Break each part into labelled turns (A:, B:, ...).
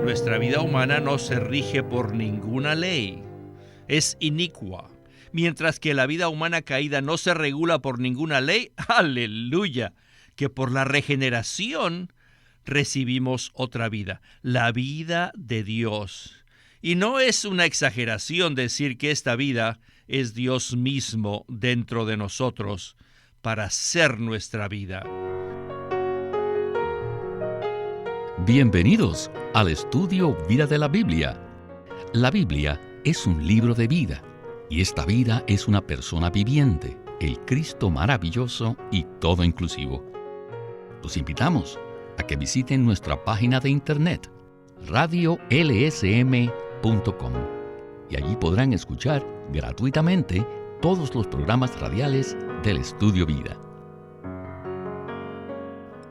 A: Nuestra vida humana no se rige por ninguna ley. Es inicua. Mientras que la vida humana caída no se regula por ninguna ley, aleluya, que por la regeneración recibimos otra vida, la vida de Dios. Y no es una exageración decir que esta vida es Dios mismo dentro de nosotros para ser nuestra vida.
B: Bienvenidos al estudio Vida de la Biblia. La Biblia es un libro de vida, y esta vida es una persona viviente, el Cristo maravilloso y todo inclusivo. Los invitamos a que visiten nuestra página de internet, radiolsm.com, y allí podrán escuchar gratuitamente todos los programas radiales del Estudio Vida.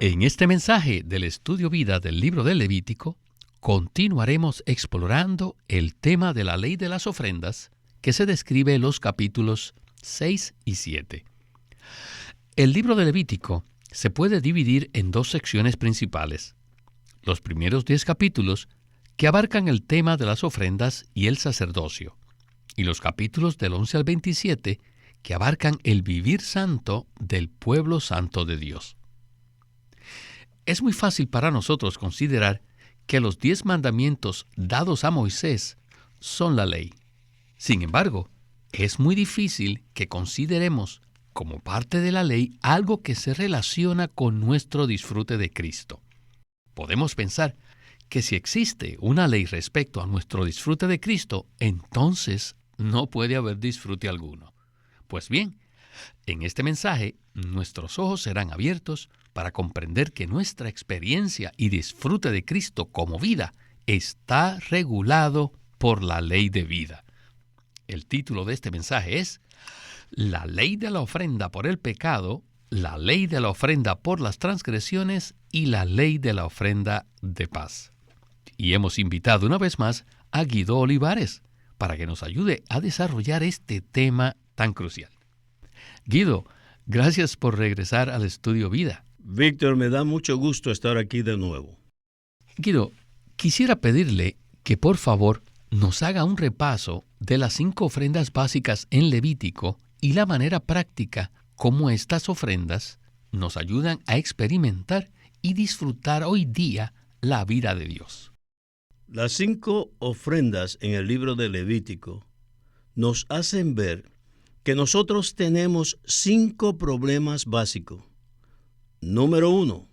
B: En este mensaje del Estudio Vida del libro de Levítico, continuaremos explorando el tema de la ley de las ofrendas que se describe en los capítulos 6 y 7. El libro de Levítico se puede dividir en dos secciones principales. Los primeros 10 capítulos, que abarcan el tema de las ofrendas y el sacerdocio, y los capítulos del 11 al 27, que abarcan el vivir santo del pueblo santo de Dios. Es muy fácil para nosotros considerar que los 10 mandamientos dados a Moisés son la ley. Sin embargo, es muy difícil que consideremos como parte de la ley algo que se relaciona con nuestro disfrute de Cristo. Podemos pensar que si existe una ley respecto a nuestro disfrute de Cristo, entonces no puede haber disfrute alguno. Pues bien, en este mensaje, nuestros ojos serán abiertos para comprender que nuestra experiencia y disfrute de Cristo como vida está regulado por la ley de vida. El título de este mensaje es La ley de la ofrenda por el pecado, la ley de la ofrenda por las transgresiones y la ley de la ofrenda de paz. Y hemos invitado una vez más a Guido Olivares para que nos ayude a desarrollar este tema tan crucial. Guido, gracias por regresar al Estudio Vida.
C: Víctor, me da mucho gusto estar aquí de nuevo.
B: Guido, quisiera pedirle que por favor nos haga un repaso de las 5 ofrendas básicas en Levítico y la manera práctica como estas ofrendas nos ayudan a experimentar y disfrutar hoy día la vida de Dios.
C: Las 5 ofrendas en el libro de Levítico nos hacen ver que nosotros tenemos 5 problemas básicos. Número 1,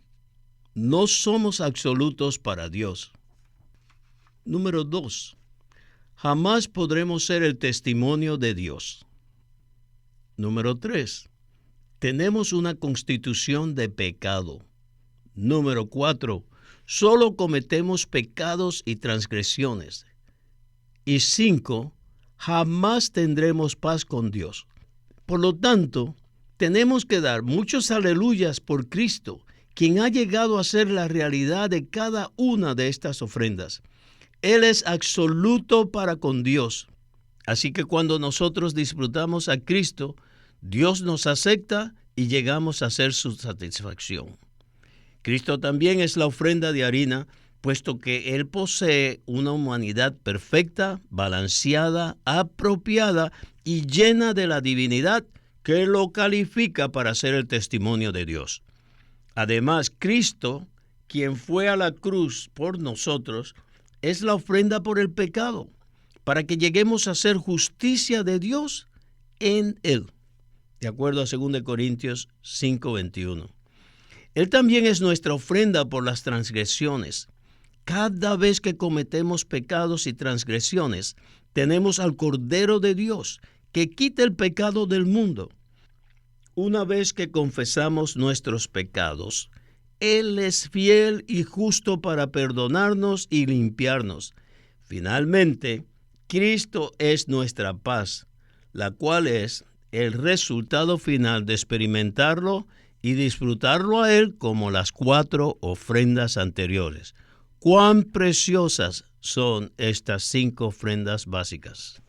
C: no somos absolutos para Dios. Número 2, jamás podremos ser el testimonio de Dios. Número 3, tenemos una constitución de pecado. Número 4, solo cometemos pecados y transgresiones. Y 5, jamás tendremos paz con Dios. Por lo tanto, tenemos que dar muchos aleluyas por Cristo, quien ha llegado a ser la realidad de cada una de estas ofrendas. Él es absoluto para con Dios. Así que cuando nosotros disfrutamos a Cristo, Dios nos acepta y llegamos a ser su satisfacción. Cristo también es la ofrenda de harina, puesto que Él posee una humanidad perfecta, balanceada, apropiada y llena de la divinidad que lo califica para ser el testimonio de Dios. Además, Cristo, quien fue a la cruz por nosotros, es la ofrenda por el pecado, para que lleguemos a ser justicia de Dios en Él, de acuerdo a 2 Corintios 5:21. Él también es nuestra ofrenda por las transgresiones. Cada vez que cometemos pecados y transgresiones, tenemos al Cordero de Dios, que quita el pecado del mundo. Una vez que confesamos nuestros pecados, Él es fiel y justo para perdonarnos y limpiarnos. Finalmente, Cristo es nuestra paz, la cual es el resultado final de experimentarlo y disfrutarlo a Él como las 4 ofrendas anteriores. ¡Cuán preciosas son estas 5 ofrendas básicas!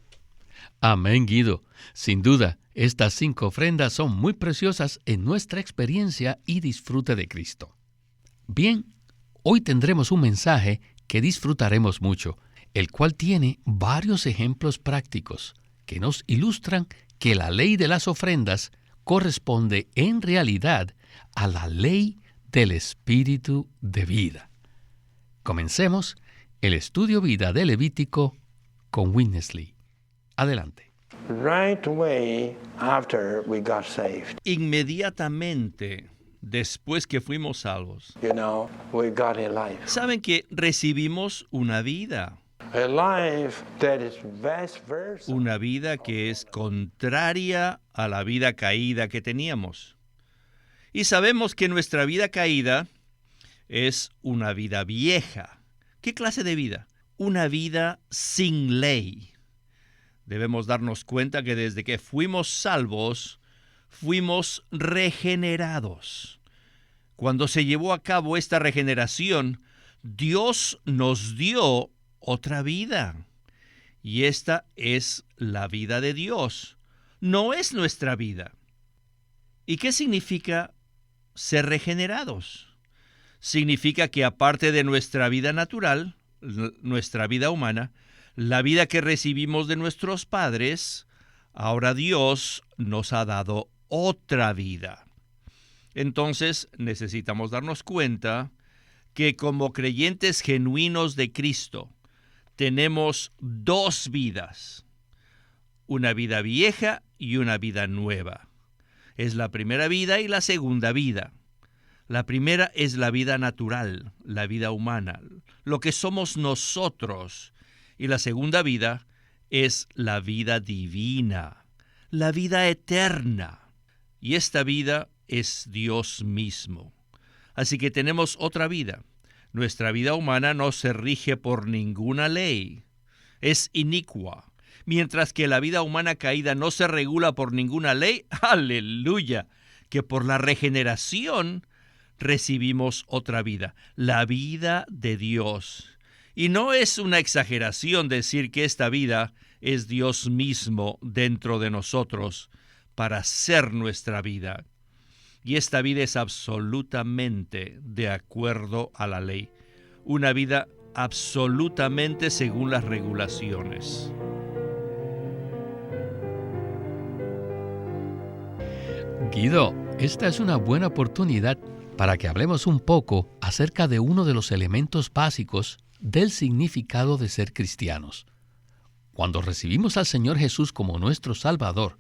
B: Amén, Guido. Sin duda, estas 5 ofrendas son muy preciosas en nuestra experiencia y disfrute de Cristo. Bien, hoy tendremos un mensaje que disfrutaremos mucho, el cual tiene varios ejemplos prácticos que nos ilustran que la ley de las ofrendas corresponde en realidad a la ley del Espíritu de vida. Comencemos el estudio vida de Levítico con Winnesley. Adelante.
D: Right away after we got saved,
A: Inmediatamente después que fuimos salvos,
D: we got a life.
A: saben que recibimos una vida.
D: A life that is vice versa.
A: Una vida que es contraria a la vida caída que teníamos. Y sabemos que nuestra vida caída es una vida vieja. ¿Qué clase de vida? Una vida sin ley. Debemos darnos cuenta que desde que fuimos salvos, fuimos regenerados. Cuando se llevó a cabo esta regeneración, Dios nos dio otra vida. Y esta es la vida de Dios. No es nuestra vida. ¿Y qué significa ser regenerados? Significa que aparte de nuestra vida natural, nuestra vida humana, la vida que recibimos de nuestros padres, ahora Dios nos ha dado otra vida. Entonces necesitamos darnos cuenta que como creyentes genuinos de Cristo, tenemos dos vidas, una vida vieja y una vida nueva. Es la primera vida y la segunda vida. La primera es la vida natural, la vida humana, lo que somos nosotros. Y la segunda vida es la vida divina, la vida eterna. Y esta vida es Dios mismo. Así que tenemos otra vida. Nuestra vida humana no se rige por ninguna ley. Es inicua. Mientras que la vida humana caída no se regula por ninguna ley, aleluya, que por la regeneración recibimos otra vida, la vida de Dios. Y no es una exageración decir que esta vida es Dios mismo dentro de nosotros para ser nuestra vida. Y esta vida es absolutamente de acuerdo a la ley. Una vida absolutamente según las regulaciones.
B: Guido, esta es una buena oportunidad para que hablemos un poco acerca de uno de los elementos básicos del significado de ser cristianos. Cuando recibimos al Señor Jesús como nuestro Salvador,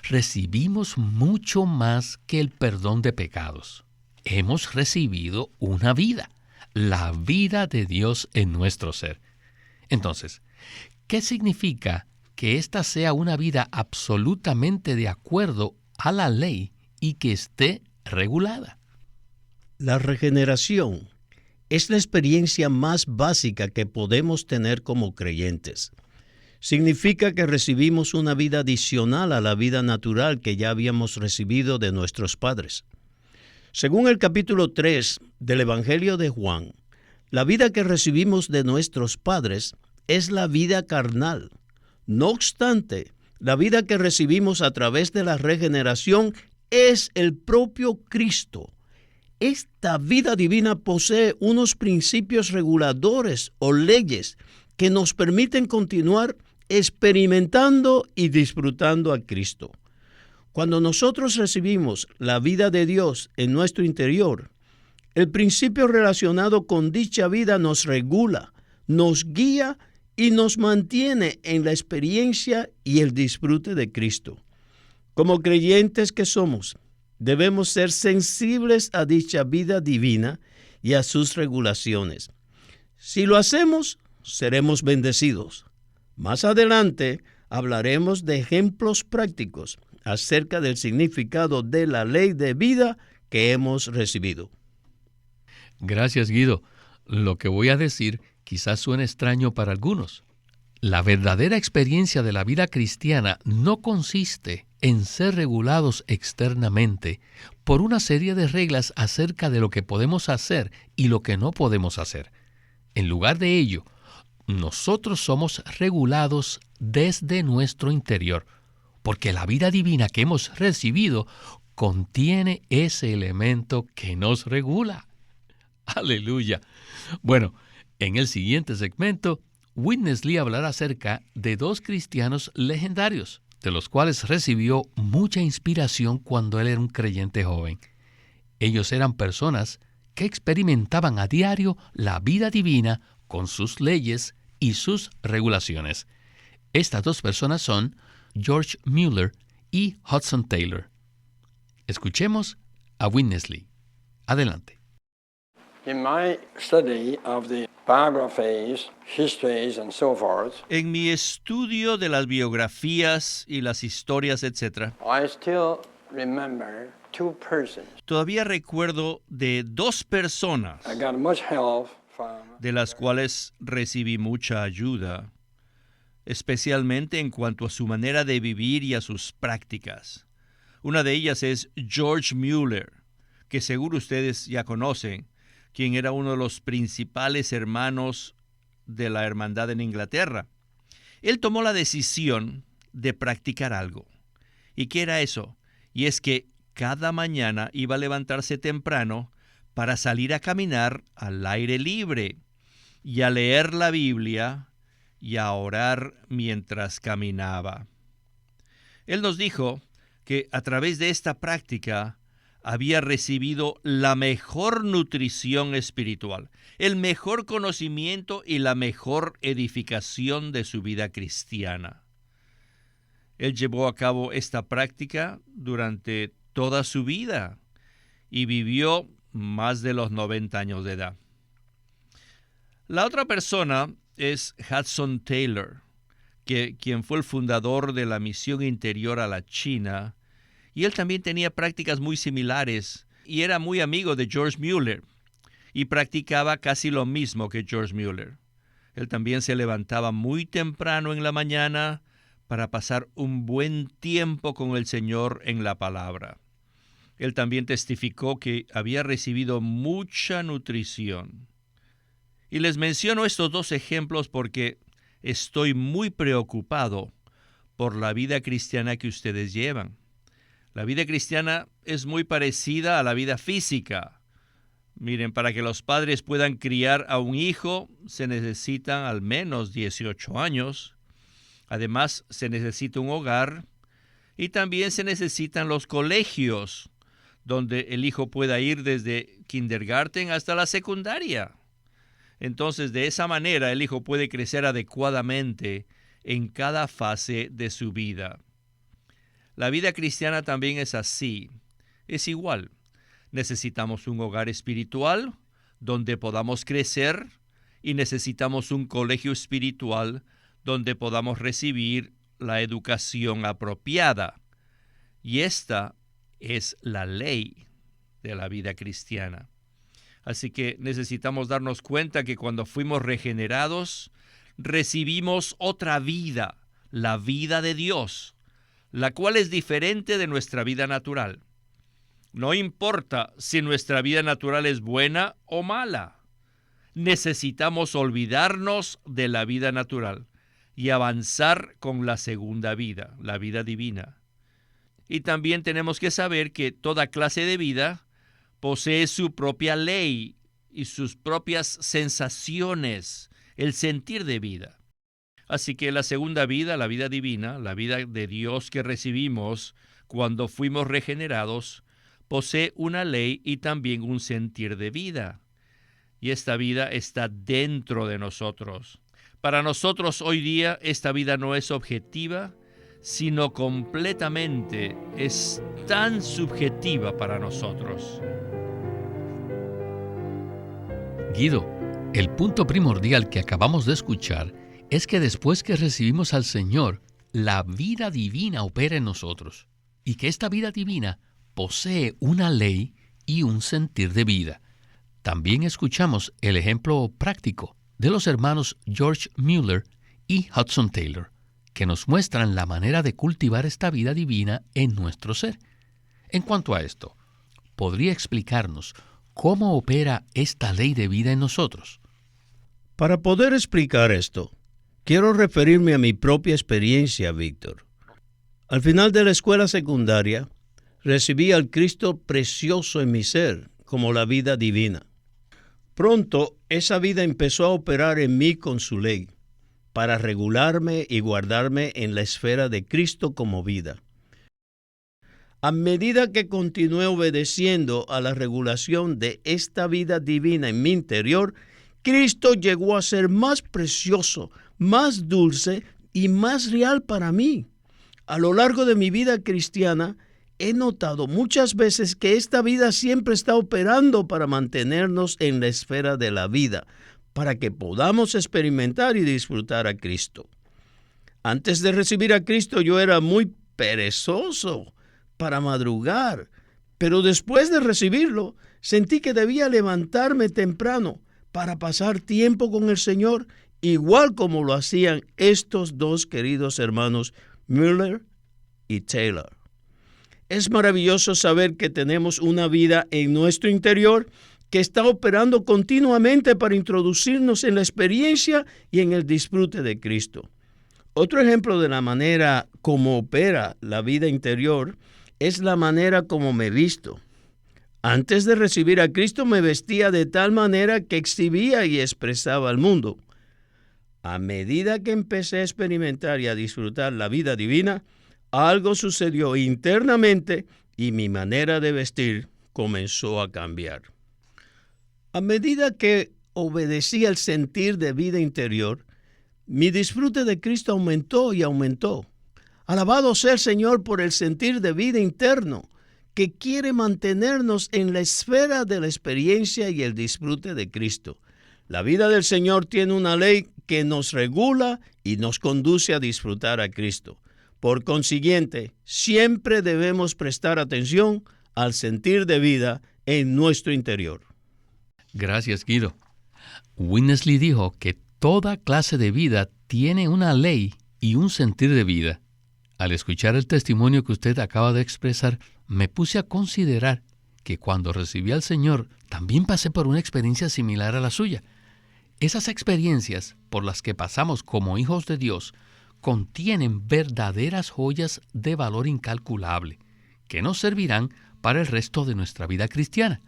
B: recibimos mucho más que el perdón de pecados. Hemos recibido una vida, la vida de Dios en nuestro ser. Entonces, ¿qué significa que esta sea una vida absolutamente de acuerdo a la ley y que esté regulada?
C: La regeneración es la experiencia más básica que podemos tener como creyentes. Significa que recibimos una vida adicional a la vida natural que ya habíamos recibido de nuestros padres. Según el capítulo 3 del Evangelio de Juan, la vida que recibimos de nuestros padres es la vida carnal. No obstante, la vida que recibimos a través de la regeneración es el propio Cristo. Esta vida divina posee unos principios reguladores o leyes que nos permiten continuar experimentando y disfrutando a Cristo. Cuando nosotros recibimos la vida de Dios en nuestro interior, el principio relacionado con dicha vida nos regula, nos guía y nos mantiene en la experiencia y el disfrute de Cristo. Como creyentes que somos, debemos ser sensibles a dicha vida divina y a sus regulaciones. Si lo hacemos, seremos bendecidos. Más adelante hablaremos de ejemplos prácticos acerca del significado de la ley de vida que hemos recibido.
B: Gracias, Guido. Lo que voy a decir quizás suene extraño para algunos. La verdadera experiencia de la vida cristiana no consiste en ser regulados externamente por una serie de reglas acerca de lo que podemos hacer y lo que no podemos hacer. En lugar de ello, nosotros somos regulados desde nuestro interior, porque la vida divina que hemos recibido contiene ese elemento que nos regula. ¡Aleluya! Bueno, En el siguiente segmento, Witness Lee hablará acerca de dos cristianos legendarios, de los cuales recibió mucha inspiración cuando él era un creyente joven. Ellos eran personas que experimentaban a diario la vida divina con sus leyes y sus regulaciones. Estas dos personas son George Mueller y Hudson Taylor. Escuchemos a Witness Lee. Adelante.
D: In my study of the biographies, histories, and so forth,
A: En mi estudio de las biografías y las historias, etc.,
D: I still remember two persons.
A: todavía recuerdo de dos personas
D: I got much help from
A: de las cuales recibí mucha ayuda, especialmente en cuanto a su manera de vivir y a sus prácticas. Una de ellas es George Mueller, que seguro ustedes ya conocen, quien era uno de los principales hermanos de la hermandad en Inglaterra. Él tomó la decisión de practicar algo. ¿Y qué era eso? Y es que cada mañana iba a levantarse temprano para salir a caminar al aire libre y a leer la Biblia y a orar mientras caminaba. Él nos dijo que a través de esta práctica había recibido la mejor nutrición espiritual, el mejor conocimiento y la mejor edificación de su vida cristiana. Él llevó a cabo esta práctica durante toda su vida y vivió más de los 90 años de edad. La otra persona es Hudson Taylor, quien fue el fundador de la Misión Interior a la China, y él también tenía prácticas muy similares y era muy amigo de George Mueller y practicaba casi lo mismo que George Mueller. Él también se levantaba muy temprano en la mañana para pasar un buen tiempo con el Señor en la palabra. Él también testificó que había recibido mucha nutrición. Y les menciono estos dos ejemplos porque estoy muy preocupado por la vida cristiana que ustedes llevan. La vida cristiana es muy parecida a la vida física. Miren, para que los padres puedan criar a un hijo se necesitan al menos 18 años. Además, se necesita un hogar y también se necesitan los colegios, donde el hijo pueda ir desde kindergarten hasta la secundaria. Entonces, de esa manera, el hijo puede crecer adecuadamente en cada fase de su vida. La vida cristiana también es así, es igual. Necesitamos un hogar espiritual donde podamos crecer y necesitamos un colegio espiritual donde podamos recibir la educación apropiada. Y esta es la ley de la vida cristiana. Así que necesitamos darnos cuenta que cuando fuimos regenerados, recibimos otra vida, la vida de Dios, la cual es diferente de nuestra vida natural. No importa si nuestra vida natural es buena o mala. Necesitamos olvidarnos de la vida natural y avanzar con la segunda vida, la vida divina. Y también tenemos que saber que toda clase de vida posee su propia ley y sus propias sensaciones, el sentir de vida. Así que la segunda vida, la vida divina, la vida de Dios que recibimos cuando fuimos regenerados, posee una ley y también un sentir de vida. Y esta vida está dentro de nosotros. Para nosotros hoy día esta vida no es objetiva, sino completamente es tan subjetiva para nosotros.
B: Guido, el punto primordial que acabamos de escuchar es que después que recibimos al Señor, la vida divina opera en nosotros y que esta vida divina posee una ley y un sentir de vida. También escuchamos el ejemplo práctico de los hermanos George Mueller y Hudson Taylor, que nos muestran la manera de cultivar esta vida divina en nuestro ser. En cuanto a esto, ¿podría explicarnos cómo opera esta ley de vida en nosotros?
C: Para poder explicar esto, quiero referirme a mi propia experiencia, Víctor. Al final de la escuela secundaria, recibí al Cristo precioso en mi ser como la vida divina. Pronto esa vida empezó a operar en mí con su ley, para regularme y guardarme en la esfera de Cristo como vida. A medida que continué obedeciendo a la regulación de esta vida divina en mi interior, Cristo llegó a ser más precioso, más dulce y más real para mí. A lo largo de mi vida cristiana, he notado muchas veces que esta vida siempre está operando para mantenernos en la esfera de la vida, para que podamos experimentar y disfrutar a Cristo. Antes de recibir a Cristo yo era muy perezoso para madrugar, pero después de recibirlo, sentí que debía levantarme temprano para pasar tiempo con el Señor, igual como lo hacían estos dos queridos hermanos Müller y Taylor. Es maravilloso saber que tenemos una vida en nuestro interior que está operando continuamente para introducirnos en la experiencia y en el disfrute de Cristo. Otro ejemplo de la manera como opera la vida interior es la manera como me visto. Antes de recibir a Cristo me vestía de tal manera que exhibía y expresaba al mundo. A medida que empecé a experimentar y a disfrutar la vida divina, algo sucedió internamente y mi manera de vestir comenzó a cambiar. A medida que obedecí al sentir de vida interior, mi disfrute de Cristo aumentó y aumentó. Alabado sea el Señor por el sentir de vida interno que quiere mantenernos en la esfera de la experiencia y el disfrute de Cristo. La vida del Señor tiene una ley que nos regula y nos conduce a disfrutar a Cristo. Por consiguiente, siempre debemos prestar atención al sentir de vida en nuestro interior.
B: Gracias, Guido. Winnesley dijo que toda clase de vida tiene una ley y un sentir de vida. Al escuchar el testimonio que usted acaba de expresar, me puse a considerar que cuando recibí al Señor, también pasé por una experiencia similar a la suya. Esas experiencias por las que pasamos como hijos de Dios contienen verdaderas joyas de valor incalculable, que nos servirán para el resto de nuestra vida cristiana.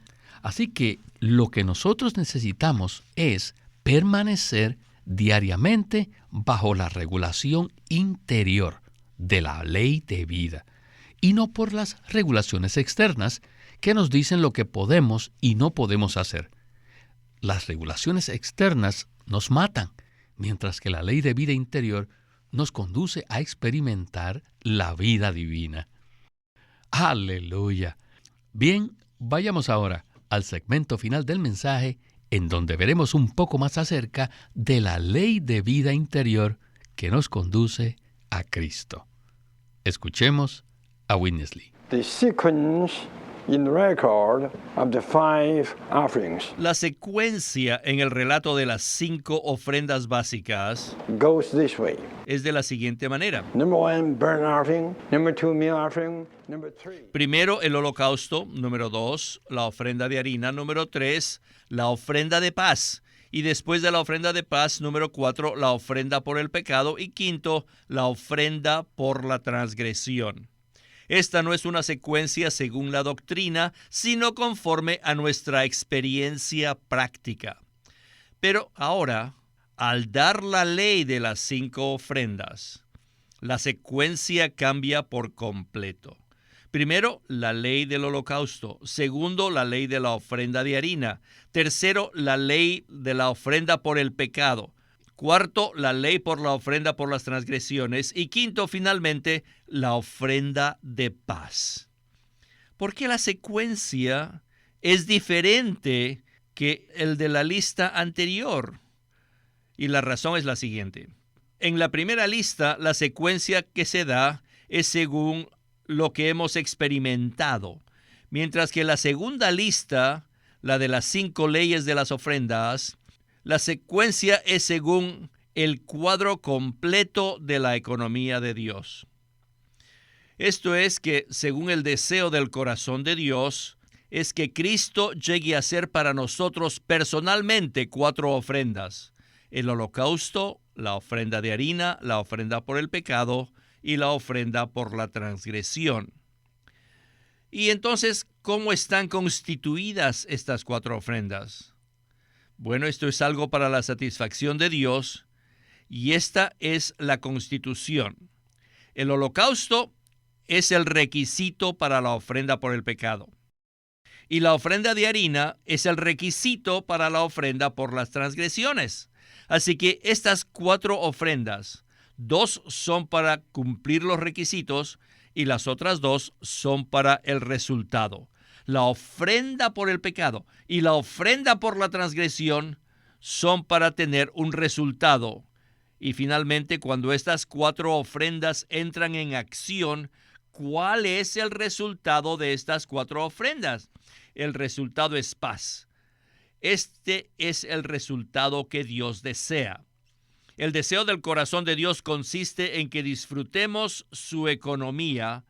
B: Así que lo que nosotros necesitamos es permanecer diariamente bajo la regulación interior de la ley de vida, y no por las regulaciones externas que nos dicen lo que podemos y no podemos hacer. Las regulaciones externas nos matan, mientras que la ley de vida interior nos conduce a experimentar la vida divina. ¡Aleluya! Bien, vayamos ahora al segmento final del mensaje, en donde veremos un poco más acerca de la ley de vida interior que nos conduce a Cristo. Escuchemos a Winnesley.
D: The sequence in the record of the 5 offerings
A: La secuencia en el relato de las 5 ofrendas básicas
D: goes this way.
A: es de la siguiente manera.
D: Number 1, burnt offering. Number 2, meal offering. Number 3.
A: Primero, el holocausto. Número 2, la ofrenda de harina. Número 3, la ofrenda de paz. Y después de la ofrenda de paz, número 4, la ofrenda por el pecado. Y quinto, la ofrenda por la transgresión. Esta no es una secuencia según la doctrina, sino conforme a nuestra experiencia práctica. Pero ahora, al dar la ley de las 5 ofrendas, la secuencia cambia por completo. Primero, la ley del holocausto. Segundo, la ley de la ofrenda de harina. Tercero, la ley de la ofrenda por el pecado. Cuarto, la ley por la ofrenda por las transgresiones. Y quinto, finalmente, la ofrenda de paz. ¿Por qué la secuencia es diferente que el de la lista anterior? Y la razón es la siguiente. En la primera lista, la secuencia que se da es según lo que hemos experimentado, mientras que la segunda lista, la de las 5 leyes de las ofrendas, la secuencia es según el cuadro completo de la economía de Dios. Esto es que, según el deseo del corazón de Dios, es que Cristo llegue a ser para nosotros personalmente 4 ofrendas: el holocausto, la ofrenda de harina, la ofrenda por el pecado y la ofrenda por la transgresión. Y entonces, ¿cómo están constituidas estas 4 ofrendas? Bueno, esto es algo para la satisfacción de Dios, y esta es la constitución. El holocausto es el requisito para la ofrenda por el pecado. Y la ofrenda de harina es el requisito para la ofrenda por las transgresiones. Así que estas 4 ofrendas, 2 son para cumplir los requisitos y las otras 2 son para el resultado. La ofrenda por el pecado y la ofrenda por la transgresión son para tener un resultado. Y finalmente, cuando estas 4 ofrendas entran en acción, ¿cuál es el resultado de estas 4 ofrendas? El resultado es paz. Este es el resultado que Dios desea. El deseo del corazón de Dios consiste en que disfrutemos su economía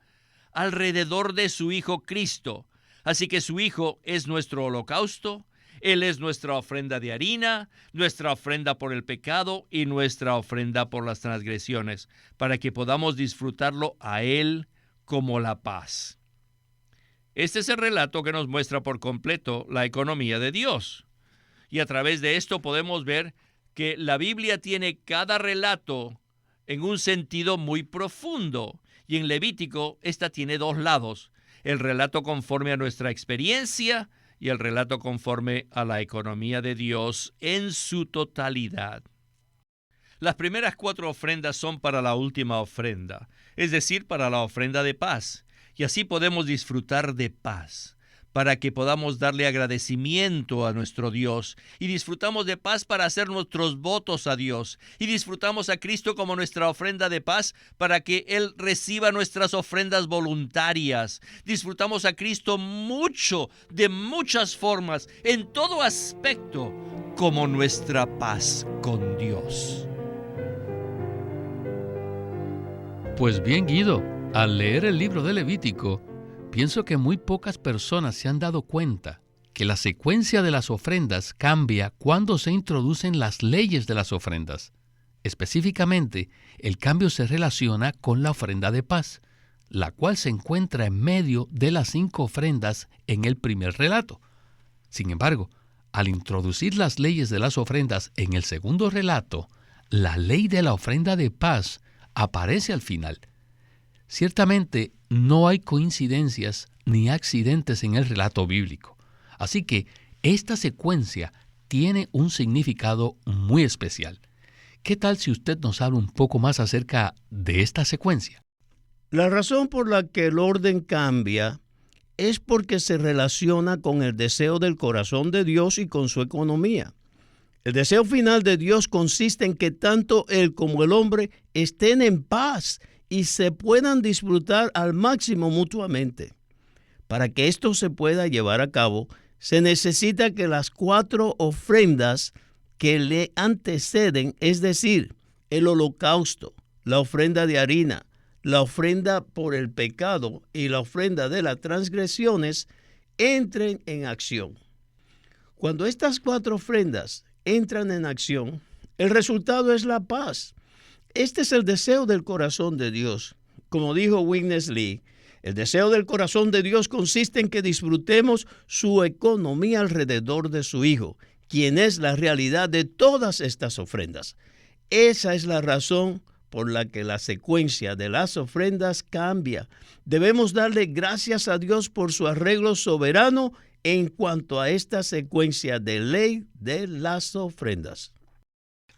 A: alrededor de su Hijo Cristo. Así que su Hijo es nuestro holocausto, Él es nuestra ofrenda de harina, nuestra ofrenda por el pecado y nuestra ofrenda por las transgresiones, para que podamos disfrutarlo a Él como la paz. Este es el relato que nos muestra por completo la economía de Dios. Y a través de esto podemos ver que la Biblia tiene cada relato en un sentido muy profundo. Y en Levítico, esta tiene 2 lados. El relato conforme a nuestra experiencia y el relato conforme a la economía de Dios en su totalidad. Las primeras 4 ofrendas son para la última ofrenda, es decir, para la ofrenda de paz. Y así podemos disfrutar de paz, para que podamos darle agradecimiento a nuestro Dios. Y disfrutamos de paz para hacer nuestros votos a Dios. Y disfrutamos a Cristo como nuestra ofrenda de paz para que Él reciba nuestras ofrendas voluntarias. Disfrutamos a Cristo mucho, de muchas formas, en todo aspecto, como nuestra paz con Dios.
B: Pues bien, Guido, al leer el libro de Levítico, pienso que muy pocas personas se han dado cuenta que la secuencia de las ofrendas cambia cuando se introducen las leyes de las ofrendas. Específicamente, el cambio se relaciona con la ofrenda de paz, la cual se encuentra en medio de las 5 ofrendas en el primer relato. Sin embargo, al introducir las leyes de las ofrendas en el segundo relato, la ley de la ofrenda de paz aparece al final. Ciertamente, no hay coincidencias ni accidentes en el relato bíblico. Así que esta secuencia tiene un significado muy especial. ¿Qué tal si usted nos habla un poco más acerca de esta secuencia?
C: La razón por la que el orden cambia es porque se relaciona con el deseo del corazón de Dios y con su economía. El deseo final de Dios consiste en que tanto Él como el hombre estén en paz y se puedan disfrutar al máximo mutuamente. Para que esto se pueda llevar a cabo, se necesita que las 4 ofrendas que le anteceden, es decir, el holocausto, la ofrenda de harina, la ofrenda por el pecado y la ofrenda de las transgresiones, entren en acción. Cuando estas 4 ofrendas entran en acción, el resultado es la paz. Este es el deseo del corazón de Dios. Como dijo Witness Lee, el deseo del corazón de Dios consiste en que disfrutemos su economía alrededor de su Hijo, quien es la realidad de todas estas ofrendas. Esa es la razón por la que la secuencia de las ofrendas cambia. Debemos darle gracias a Dios por su arreglo soberano en cuanto a esta secuencia de ley de las ofrendas.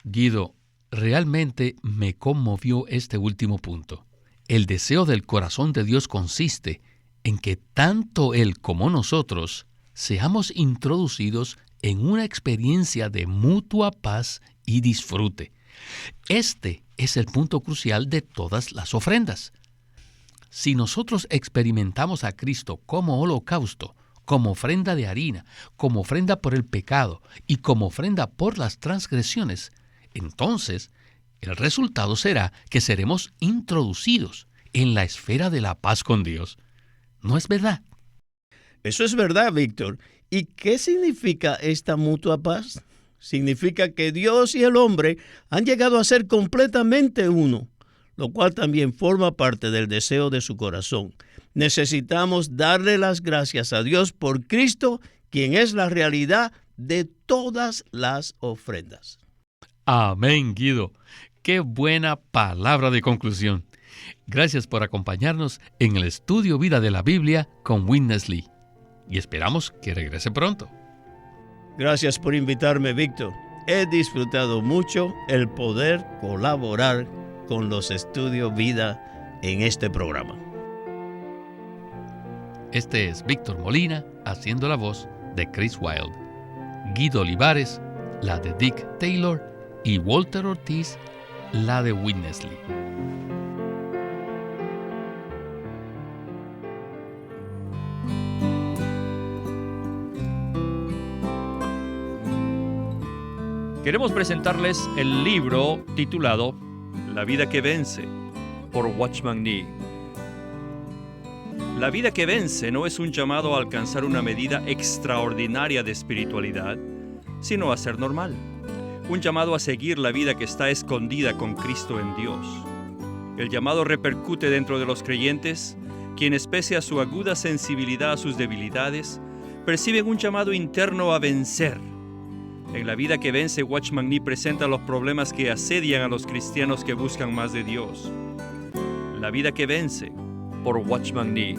B: Guido, realmente me conmovió este último punto. El deseo del corazón de Dios consiste en que tanto Él como nosotros seamos introducidos en una experiencia de mutua paz y disfrute. Este es el punto crucial de todas las ofrendas. Si nosotros experimentamos a Cristo como holocausto, como ofrenda de harina, como ofrenda por el pecado y como ofrenda por las transgresiones, entonces el resultado será que seremos introducidos en la esfera de la paz con Dios. ¿No es verdad?
C: Eso es verdad, Víctor. ¿Y qué significa esta mutua paz? Significa que Dios y el hombre han llegado a ser completamente uno, lo cual también forma parte del deseo de su corazón. Necesitamos darle las gracias a Dios por Cristo, quien es la realidad de todas las ofrendas.
B: Amén, Guido. Qué buena palabra de conclusión. Gracias por acompañarnos en el estudio Vida de la Biblia con Witness Lee. Y esperamos que regrese pronto.
C: Gracias por invitarme, Víctor. He disfrutado mucho el poder colaborar con los estudios Vida en este programa.
B: Este es Víctor Molina haciendo la voz de Chris Wilde, Guido Olivares, la de Dick Taylor, y Walter Ortiz, la de Witness Lee.
A: Queremos presentarles el libro titulado La vida que vence, por Watchman Nee. La vida que vence no es un llamado a alcanzar una medida extraordinaria de espiritualidad, sino a ser normal. Un llamado a seguir la vida que está escondida con Cristo en Dios. El llamado repercute dentro de los creyentes, quienes pese a su aguda sensibilidad a sus debilidades, perciben un llamado interno a vencer. En la vida que vence, Watchman Nee presenta los problemas que asedian a los cristianos que buscan más de Dios. La vida que vence, por Watchman Nee.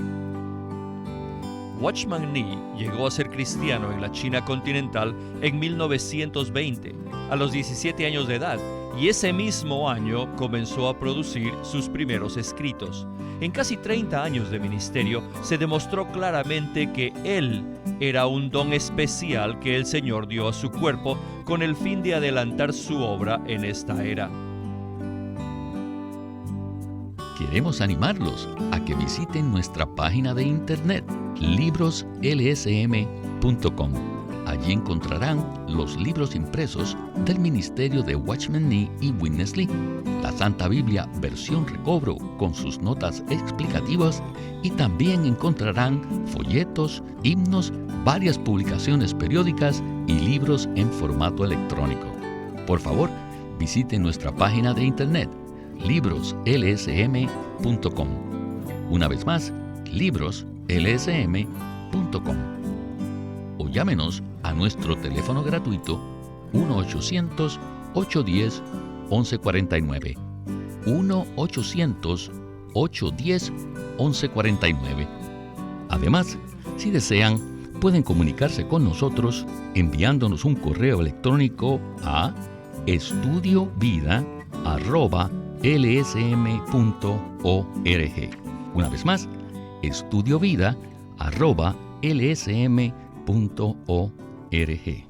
A: Watchman Nee llegó a ser cristiano en la China continental en 1920, a los 17 años de edad, y ese mismo año comenzó a producir sus primeros escritos. En casi 30 años de ministerio se demostró claramente que él era un don especial que el Señor dio a su cuerpo con el fin de adelantar su obra en esta era.
B: Queremos animarlos a que visiten nuestra página de internet, libroslsm.com. Allí encontrarán los libros impresos del ministerio de Watchman Nee y Witness Lee, la Santa Biblia versión recobro con sus notas explicativas, y también encontrarán folletos, himnos, varias publicaciones periódicas y libros en formato electrónico. Por favor, visiten nuestra página de internet, libroslsm.com. Una vez más, libroslsm.com. O llámenos a nuestro teléfono gratuito 1-800-810-1149. 1-800-810-1149. Además, si desean, pueden comunicarse con nosotros enviándonos un correo electrónico a estudiovida@lsm.org. Una vez más, estudiovida@lsm.org.